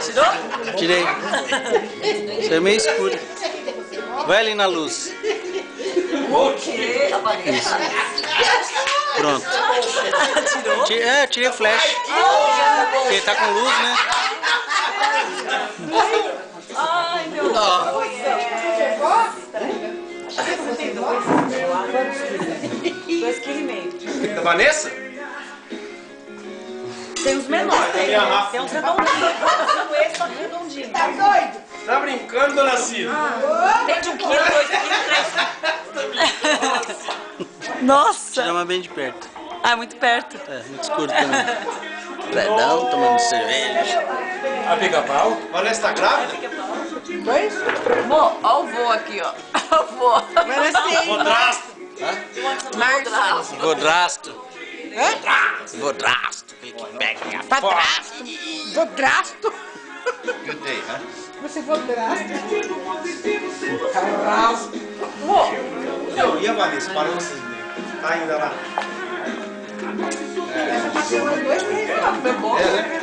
Tirou? Tirei. Isso é meio escuro. Vai ali na luz. O quê? Isso. Pronto. Tirou? É, tirei o flash. Porque tá com luz, né? Ai, meu Deus. Dois quilos e meio. Da Vanessa? Tem uns menores, tem uns redondinhos. Esse tá redondinho. Tá doido? Tá brincando, dona Cida? Tem de 1 quilo, 2 quilos, 3 quilos. Nossa! Chama bem de perto. Ah, é muito perto. É, muito escuro também. Predão, tomando cerveja. A pica-pau? Vanessa tá grávida? Dois? Ó o vô aqui, ó. O vô. Agora sim. Contrasto. Março. Vodrasto. Hã? Vodrasto. Padrasto. Vodrasto. Gritei, né? Você vodrasto. Carrasco. E a Vanessa? Parou vocês verem. Tá ainda lá. Essa passou nos dois meses lá. Foi bom. É, né?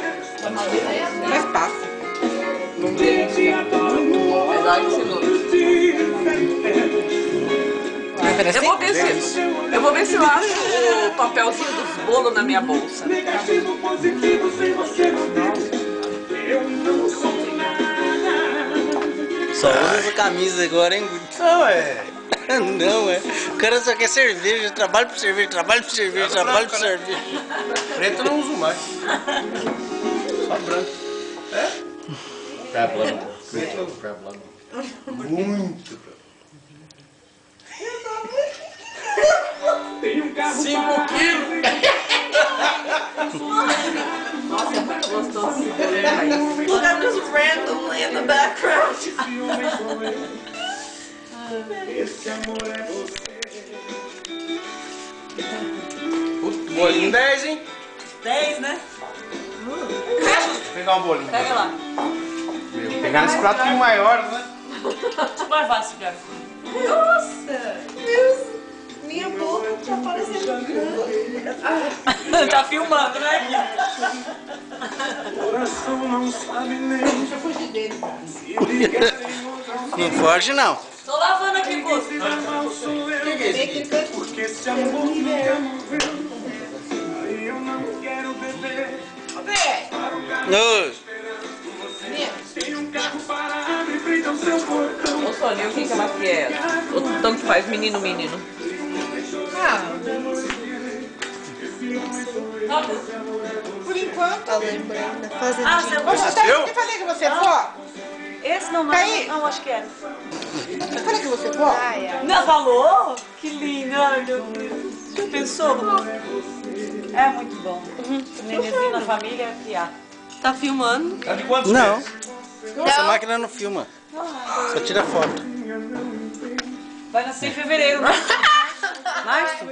Mas passa. Verdade, ensinou. Eu vou ver se eu acho o papelzinho dos bolos na minha bolsa. Só usa essa camisa agora, hein? Não, é. Não, é. O cara só quer cerveja, trabalho por cerveja, trabalho por cerveja, trabalho por cerveja. Preto eu não uso mais. Só branco. É? Preto eu uso. Muito branco. 5 quilos! Nossa, é muito gostoso. Look at this randomly in the background. Puta, bolinho 10, hein? 10, né? Vou pegar um bolinho. Pega lá. Vou pegar nesse prato maior, né? Mais fácil, cara. Nossa. Deus. Minha boca tá parecendo. Tá filmando, né? Deixa eu fugir dele. Não foge, não. Tô lavando aqui, moço. Porque esse amor nunca morreu. Eu não quero beber. Ô, Tem um carro parado em frente ao seu portão. Ô, Sônia, o que que ela quer? O tanto que faz menino. Ah, Tá bom. por enquanto. Tá lembrando. Fazendo. Ah, você Você sabe que eu falei que você for? Esse não, Aí. não, acho que era. Eu falei que você for? Não falou? Que lindo, ai meu Deus. Já pensou? É muito bom. Nenenzinho na família é criar. Tá filmando? Tá de quantos não. meses? Essa máquina não filma. Só tira foto. Vai nascer em fevereiro, né? Março?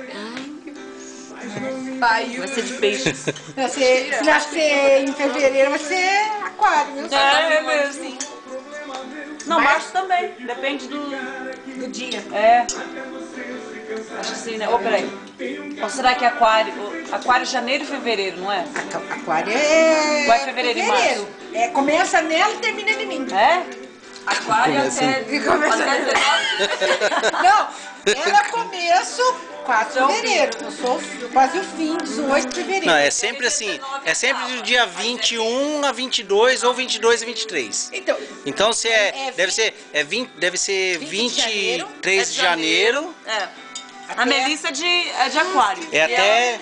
Vai ser de peixes. Se nascer em fevereiro, vai ser aquário, viu? É mesmo. Não, março também. Depende do dia. É. Acho que sim, né? Ô, peraí. Ou será que é aquário? Aquário janeiro e fevereiro, não é? Aquário é. Vai fevereiro e março. É, começa nela e termina em mim. É? Aquário Começa até 19. Não, era começo 4 de fevereiro. Eu sou quase o fim, 18 de fevereiro. Não, é sempre assim. É sempre do dia 21 a 22 ou 22 a 23. Então se é, deve ser 23 de janeiro. É. A Melissa é de aquário. É até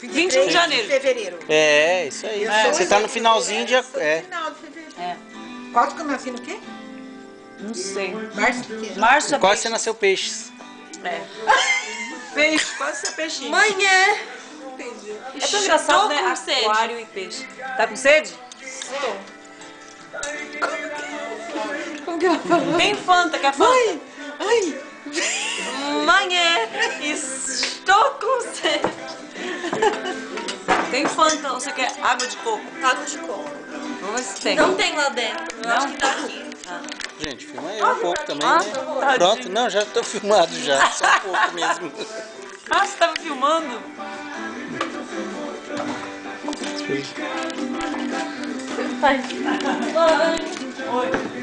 21 de janeiro. De fevereiro. é, isso aí. Você tá no finalzinho de Final de fevereiro. É. Qual que eu nasci no quê? Não sei. Março do quê? Março é quase peixe. você nasceu peixes. É. Peixe, quase ser peixinho. Mãe, É tão engraçado, né? com sede. Aquário e peixe. Tá com sede? Como que ela falou? Tem Fanta, quer Fanta? Ai, ai. Mãe, estou com sede. Tem Fanta, ou você quer água de coco? Água de coco. Vamos ver se tem. Não tem lá dentro. Eu Não? acho que tá aqui. Gente, filma aí um pouco também, né? tadinho. Pronto, não, já tô filmado já, só um pouco mesmo. Ah, você tava filmando? Mãe. Oi.